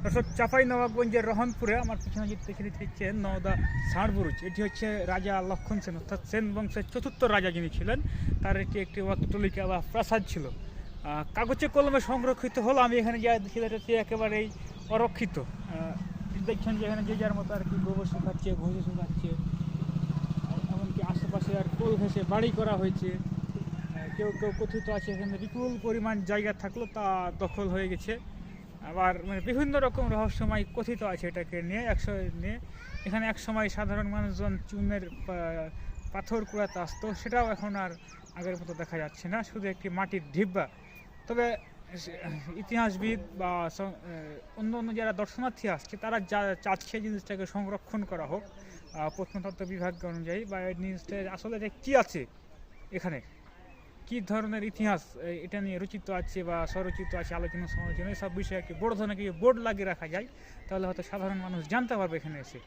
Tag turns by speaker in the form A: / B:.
A: দর্শক, চাঁপাইনবাবগঞ্জের রহনপুরে আমার পিছনে যে দেখে হচ্ছে নওদা ষাঁড়বুরুজ। এটি হচ্ছে রাজা লক্ষণ সেন, অর্থাৎ সেন বংশের চতুর্থ রাজা যিনি ছিলেন, তার একটি অট্টালিকা বা প্রাসাদ ছিল। কাগজে কলমে সংরক্ষিত হলো, আমি এখানে যা দেখি হচ্ছে একেবারেই অরক্ষিত। দেখছেন যে এখানে যে যার মতো আর কি গোবর শুকাচ্ছে, ঘষে শুকাচ্ছে, এমনকি আশেপাশে আর কোল ঘেঁষে বাড়ি করা হয়েছে। কেউ কেউ কথিত আছে এখানে বিপুল পরিমাণ জায়গা থাকলো তা দখল হয়ে গেছে। আবার মানে বিভিন্ন রকম রহস্যময় কথিত আছে এটাকে নিয়ে নিয়ে এখানে এক সময় সাধারণ মানুষজন চুনের পাথর কুড়াতে আসতো, সেটাও এখন আর আগের মতো দেখা যাচ্ছে না, শুধু একটি মাটির ঢিব্বা। তবে ইতিহাসবিদ বা অন্য অন্য যারা দর্শনার্থী আসছে তারা যা চাচ্ছে জিনিসটাকে সংরক্ষণ করা হোক প্রত্নতত্ত্ব বিভাগ অনুযায়ী, বা এই জিনিসটা আসলে কী আছে এখানে, কী ধরনের ইতিহাস এটা নিয়ে রচিত আছে বা স্বরচিত আছে, আলোচনা সমালোচনা এসব বিষয়ে একটি বড় ধরনের বোর্ড লাগিয়ে রাখা যায়, তাহলে হয়তো সাধারণ মানুষ জানতে পারবে এখানে এসে।